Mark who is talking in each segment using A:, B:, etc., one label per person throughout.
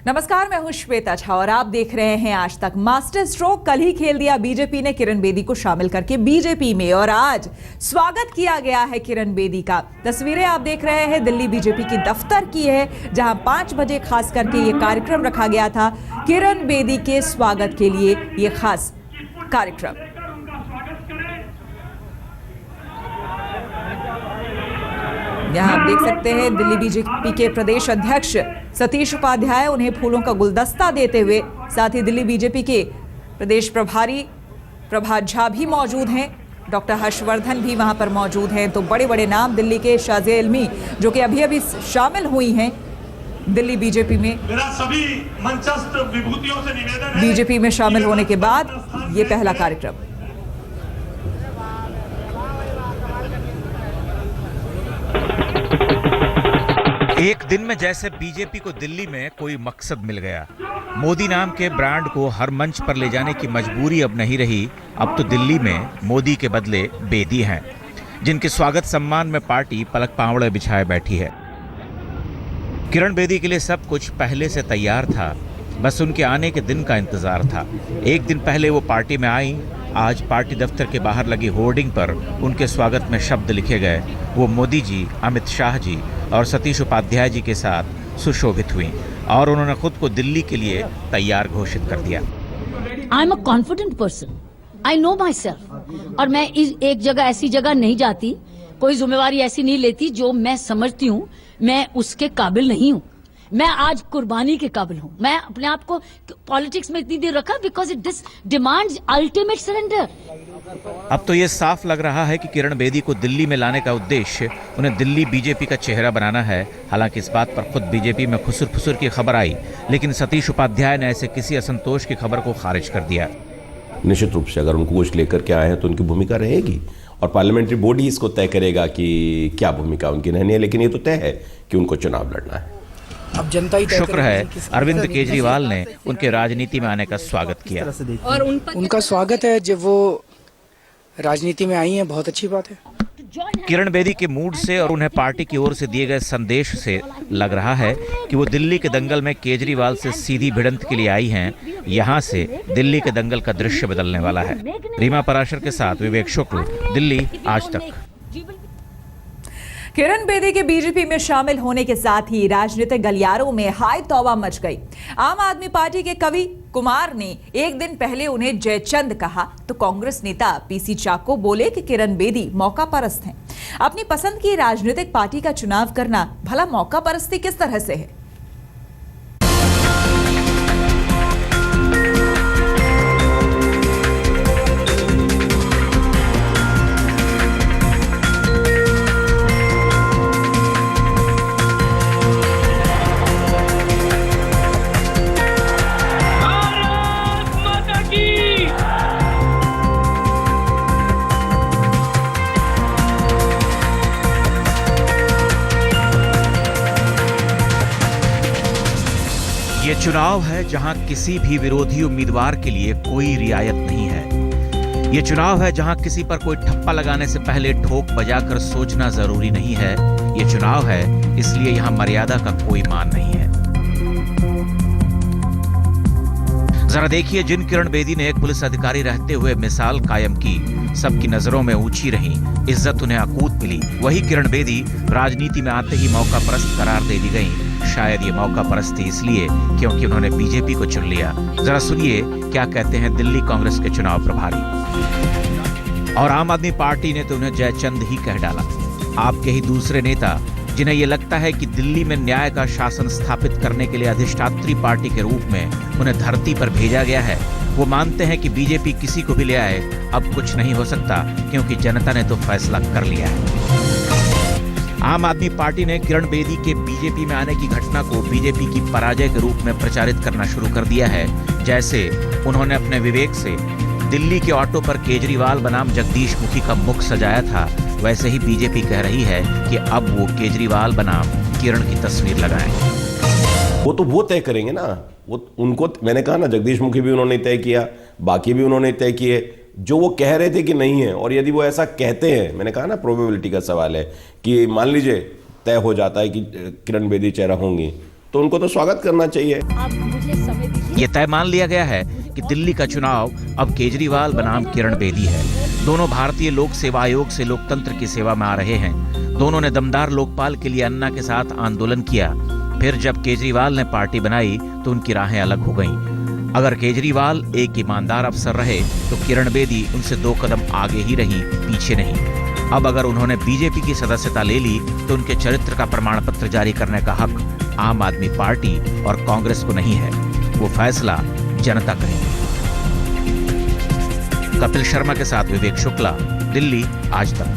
A: नमस्कार, मैं हूं श्वेता झा और आप देख रहे हैं आज तक। मास्टर स्ट्रोक कल ही खेल दिया बीजेपी ने किरण बेदी को शामिल करके बीजेपी में, और आज स्वागत किया गया है किरण बेदी का। तस्वीरें आप देख रहे हैं दिल्ली बीजेपी की दफ्तर की है, जहां 5 बजे खास करके ये कार्यक्रम रखा गया था किरण बेदी के स्वागत के लिए, ये खास कार्यक्रम। यहाँ आप देख सकते हैं दिल्ली बीजेपी के प्रदेश अध्यक्ष सतीश उपाध्याय उन्हें फूलों का गुलदस्ता देते हुए, साथ ही दिल्ली बीजेपी के प्रदेश प्रभारी प्रभात झा भी मौजूद हैं, डॉक्टर हर्षवर्धन भी वहां पर मौजूद हैं। तो बड़े बड़े नाम दिल्ली के शाज़िया इल्मी जो कि अभी अभी शामिल हुई हैं दिल्ली बीजेपी में।
B: मेरा सभी मंचस्थ विभूतियों से निवेदन है,
A: बीजेपी में शामिल होने के बाद ये पहला कार्यक्रम।
C: एक दिन में जैसे बीजेपी को दिल्ली में कोई मकसद मिल गया। मोदी नाम के ब्रांड को हर मंच पर ले जाने की मजबूरी अब नहीं रही। अब तो दिल्ली में मोदी के बदले बेदी हैं, जिनके स्वागत सम्मान में पार्टी पलक पावड़े बिछाए बैठी है। किरण बेदी के लिए सब कुछ पहले से तैयार था, बस उनके आने के दिन का इंतजार था। एक दिन पहले वो पार्टी में आई। आज पार्टी दफ्तर के बाहर लगी होर्डिंग पर उनके स्वागत में शब्द लिखे गए। वो मोदी जी, अमित शाह जी और सतीश उपाध्याय जी के साथ सुशोभित हुई और उन्होंने खुद को दिल्ली के लिए तैयार घोषित कर दिया।
D: I am a confident person, I know my self, और मैं एक जगह ऐसी जगह नहीं जाती, कोई जिम्मेवारी ऐसी नहीं लेती जो मैं समझती हूँ मैं उसके काबिल नहीं हूँ। मैं आज कुर्बानी के काबिल हूँ। मैं अपने आप को पॉलिटिक्स में इतनी देर रखा because it demands ultimate surrender.
C: अब तो ये साफ लग रहा है कि किरण बेदी को दिल्ली में लाने का उद्देश्य उन्हें दिल्ली बीजेपी का चेहरा बनाना है। हालांकि इस बात पर खुद बीजेपी में खुसुर फुसुर की खबर आई, लेकिन सतीश उपाध्याय ने ऐसे किसी असंतोष की खबर को खारिज कर दिया।
E: निश्चित रूप से अगर उनको कुछ लेकर के आए हैं तो उनकी भूमिका रहेगी और पार्लियामेंट्री बॉडी इसको तय करेगा कि क्या भूमिका उनकी रहनी है, लेकिन ये तो तय है कि उनको चुनाव लड़ना है।
F: अब जनता ही
C: शुक्र है अरविंद केजरीवाल ने उनके राजनीति में आने का स्वागत किया
F: और उनका स्वागत है जब वो राजनीति में आई हैं, बहुत अच्छी बात है।
C: किरण बेदी के मूड से और उन्हें पार्टी की ओर से दिए गए संदेश से लग रहा है कि वो दिल्ली के दंगल में केजरीवाल से सीधी भिड़ंत के लिए आई हैं। यहाँ से दिल्ली के दंगल का दृश्य बदलने वाला है। रीमा पराशर के साथ विवेक शुक्ल, दिल्ली आज तक।
A: किरण बेदी के बीजेपी में शामिल होने के साथ ही राजनीतिक गलियारों में हाय तौबा मच गई। आम आदमी पार्टी के कवि कुमार ने एक दिन पहले उन्हें जयचंद कहा तो कांग्रेस नेता पीसी चाको बोले कि किरण बेदी मौका परस्त हैं। अपनी पसंद की राजनीतिक पार्टी का चुनाव करना भला मौका परस्ती किस तरह से है?
C: ये चुनाव है जहां किसी भी विरोधी उम्मीदवार के लिए कोई रियायत नहीं है। ये चुनाव है जहां किसी पर कोई ठप्पा लगाने से पहले ठोक बजाकर सोचना जरूरी नहीं है। ये चुनाव है, इसलिए यहां मर्यादा का कोई मान नहीं है। जरा देखिए, जिन किरण बेदी ने एक पुलिस अधिकारी रहते हुए मिसाल कायम की, सबकी नजरों में ऊंची रही, इज्जत उन्हें अकूत मिली, वही किरण बेदी राजनीति में आते ही मौका परस्त करार दे दी गई। शायद ये मौका परस्ती इसलिए क्योंकि उन्होंने बीजेपी को चुन लिया। जरा सुनिए क्या कहते हैं दिल्ली कांग्रेस के चुनाव प्रभारी। और आम आदमी पार्टी ने तो उन्हें जयचंद ही कह डाला। आपके ही दूसरे नेता, जिन्हें ये लगता है कि दिल्ली में न्याय का शासन स्थापित करने के लिए अधिष्ठात्री पार्टी के रूप में उन्हें धरती पर भेजा गया है, वो मानते हैं कि बीजेपी किसी को भी ले आए अब कुछ नहीं हो सकता, क्योंकि जनता ने तो फैसला कर लिया है। आम आदमी पार्टी ने किरण बेदी के बीजेपी में आने की घटना को बीजेपी की पराजय के रूप में प्रचारित करना शुरू कर दिया है। जैसे उन्होंने अपने विवेक से दिल्ली के ऑटो पर केजरीवाल बनाम जगदीश मुखी का मुख सजाया था, वैसे ही बीजेपी कह रही है कि अब वो केजरीवाल बनाम किरण की तस्वीर लगाएं।
E: वो तो वो तय करेंगे ना, वो उनको मैंने कहा ना, जगदीश मुखी भी उन्होंने तय किया, बाकी भी उन्होंने तय किए। जो वो कह रहे थे कि नहीं है, और यदि वो ऐसा कहते हैं, मैंने कहा ना प्रोबेबिलिटी का सवाल है कि मान लीजिए तय हो जाता है कि किरण बेदी चेहरा होंगी, तो उनको तो स्वागत करना चाहिए।
D: आप मुझे समय दीजिए।
C: ये तय मान लिया गया है कि दिल्ली का चुनाव अब केजरीवाल बनाम किरण बेदी है। दोनों भारतीय लोक सेवा आयोग से लोकतंत्र की सेवा में आ रहे हैं। दोनों ने दमदार लोकपाल के लिए अन्ना के साथ आंदोलन किया। फिर जब केजरीवाल ने पार्टी बनाई तो उनकी राहें अलग हो गईं। अगर केजरीवाल एक ईमानदार अफसर रहे तो किरण बेदी उनसे 2 कदम आगे ही रहीं, पीछे नहीं। अब अगर उन्होंने बीजेपी की सदस्यता ले ली तो उनके चरित्र का प्रमाण पत्र जारी करने का हक आम आदमी पार्टी और कांग्रेस को नहीं है। वो फैसला जनता करेगी। कपिल शर्मा के साथ विवेक शुक्ला, दिल्ली आज तक।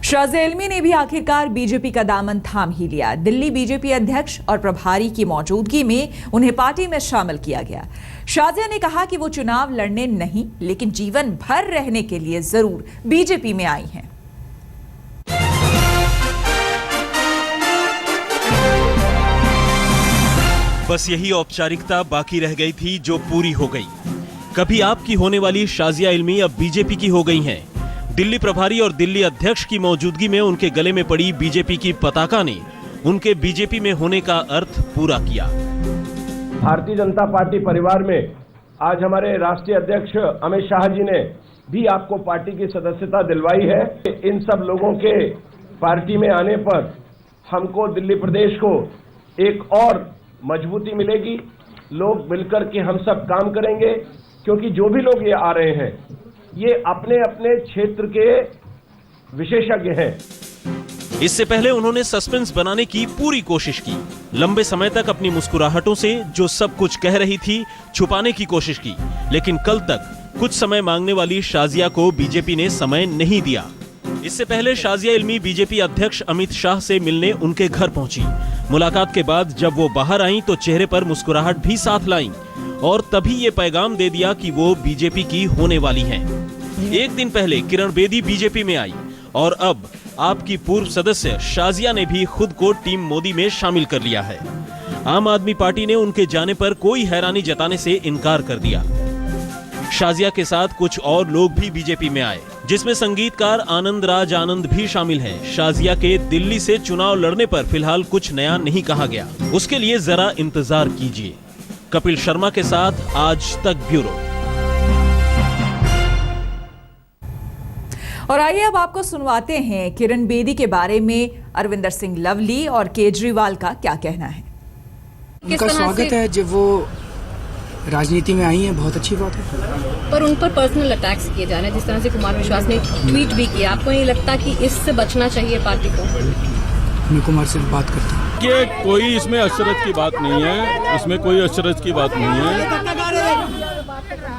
A: शाजिया इल्मी ने भी आखिरकार बीजेपी का दामन थाम ही लिया। दिल्ली बीजेपी अध्यक्ष और प्रभारी की मौजूदगी में उन्हें पार्टी में शामिल किया गया। शाजिया ने कहा कि वो चुनाव लड़ने नहीं लेकिन जीवन भर रहने के लिए जरूर बीजेपी में आई हैं।
G: बस यही औपचारिकता बाकी रह गई थी जो पूरी हो गई। कभी आपकी होने वाली शाजिया इल्मी अब बीजेपी की हो गई हैं। दिल्ली प्रभारी और दिल्ली अध्यक्ष की मौजूदगी में उनके गले में पड़ी बीजेपी की पताका ने उनके बीजेपी में होने का अर्थ पूरा किया।
H: भारतीय जनता पार्टी परिवार में आज हमारे राष्ट्रीय अध्यक्ष अमित शाह जी ने भी आपको पार्टी की सदस्यता दिलवाई है। इन सब लोगों के पार्टी में आने पर हमको दिल्ली प्रदेश को एक और मजबूती मिलेगी। लोग मिलकर के हम सब काम करेंगे, क्योंकि जो भी लोग ये आ रहे हैं ये अपने अपने क्षेत्र के विशेषज्ञ हैं।
G: इससे पहले उन्होंने सस्पेंस बनाने की पूरी कोशिश की। लंबे समय तक अपनी मुस्कुराहटों से जो सब कुछ कह रही थी छुपाने की कोशिश की, लेकिन कल तक कुछ समय मांगने वाली शाजिया को बीजेपी ने समय नहीं दिया। इससे पहले शाजिया इल्मी बीजेपी अध्यक्ष अमित शाह से मिलने उनके घर पहुंची। मुलाकात के बाद जब वो बाहर आईं तो चेहरे पर मुस्कुराहट भी साथ लाईं और तभी ये पैगाम दे दिया कि वो बीजेपी की होने वाली हैं। एक दिन पहले किरण बेदी बीजेपी में आई और अब आपकी पूर्व सदस्य शाजिया ने भी खुद को टीम मोदी में शामिल कर लिया है। आम आदमी पार्टी ने उनके जाने पर कोई हैरानी जताने से इनकार कर दिया। शाजिया के साथ कुछ और लोग भी बीजेपी में आए, जिसमें संगीतकार आनंद राज आनंद भी शामिल हैं। शाजिया के दिल्ली से चुनाव लड़ने पर फिलहाल कुछ नया नहीं कहा गया, उसके लिए जरा इंतजार कीजिए। कपिल शर्मा के साथ आज तक ब्यूरो।
A: और आइए अब आपको सुनवाते हैं किरण बेदी के बारे में अरविंदर सिंह लवली और केजरीवाल का क्या कहना है।
F: उनका स्वागत है, जब वो राजनीति में आई हैं, बहुत अच्छी बात है।
I: पर उन पर पर्सनल अटैक्स किए जा रहे हैं, जिस तरह से कुमार विश्वास ने ट्वीट भी किया। आपको नहीं लगता कि इससे बचना चाहिए पार्टी को?
F: मैं कुमार से बात करता हूँ
J: कि कोई इसमें अशरत की बात नहीं है, इसमें कोई अशरत की बात नहीं है।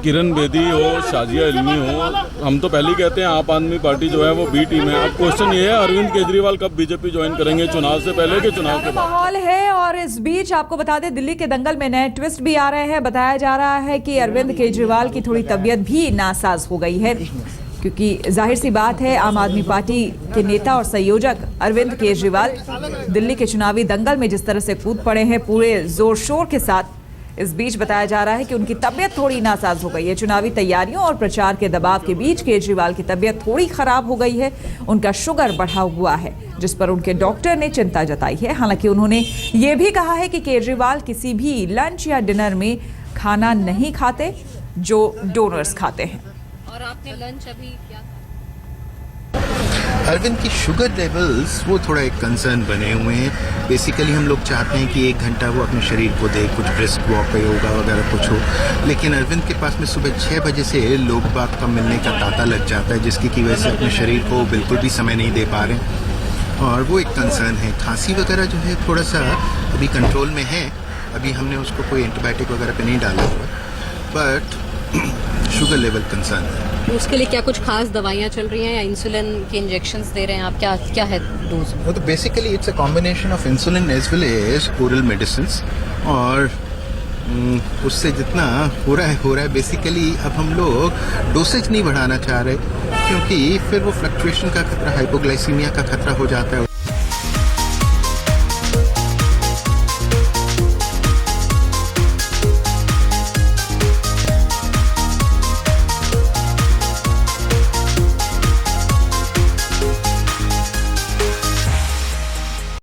J: किरण बेदी हो, शाजिया इल्मी हो, हम तो पहले ही कहते हैं आप आदमी पार्टी जो है वो बी टीम है। अब क्वेश्चन ये है अरविंद केजरीवाल कब बीजेपी ज्वाइन करेंगे, चुनाव से पहले कि चुनाव के बाद?
A: माहौल है और इस बीच आपको बता दें दिल्ली के दंगल में नए ट्विस्ट भी आ रहे हैं। बताया जा रहा है कि अरविंद केजरीवाल की थोड़ी तबीयत भी नासाज हो गई है, क्योंकि जाहिर सी बात है आम आदमी पार्टी के नेता और संयोजक अरविंद केजरीवाल दिल्ली के चुनावी दंगल में जिस तरह से कूद पड़े हैं पूरे जोर शोर के साथ, इस बीच बताया जा रहा है कि उनकी तबीयत थोड़ी नासाज हो गई है। चुनावी तैयारियों और प्रचार के दबाव के बीच केजरीवाल की तबीयत थोड़ी खराब हो गई है। उनका शुगर बढ़ा हुआ है, जिस पर उनके डॉक्टर ने चिंता जताई है। हालांकि उन्होंने ये भी कहा है कि केजरीवाल किसी भी लंच या डिनर में खाना नहीं खाते जो डोनर्स खाते हैं।
I: और आपने लंच अभी क्या?
K: अरविंद की शुगर लेवल्स वो थोड़ा एक कंसर्न बने हुए हैं। बेसिकली हम लोग चाहते हैं कि 1 घंटा वो अपने शरीर को दे, कुछ ब्रिस्क वॉक, योगा वगैरह कुछ हो, लेकिन अरविंद के पास में सुबह 6 बजे से लोग बाग का मिलने का तांता लग जाता है, जिसकी की वजह से अपने शरीर को बिल्कुल भी समय नहीं दे पा रहे और वो एक कंसर्न है। खांसी वगैरह जो है थोड़ा सा अभी कंट्रोल में है, अभी हमने उसको कोई एंटीबायोटिक वगैरह पे नहीं डाला हुआ, बट शुगर लेवल कंसर्न है।
I: उसके लिए क्या कुछ खास दवाइयाँ चल रही हैं या इंसुलिन के इंजेक्शंस दे रहे हैं आप? क्या है डोज?
K: वो तो basically it's a combination of insulin as well as oral medicines, और उससे जितना हो रहा है बेसिकली अब हम लोग डोसेज नहीं बढ़ाना चाह रहे, क्योंकि फिर वो फ्लक्चुएशन का खतरा, हाइपोग्लाइसीमिया का खतरा हो जाता है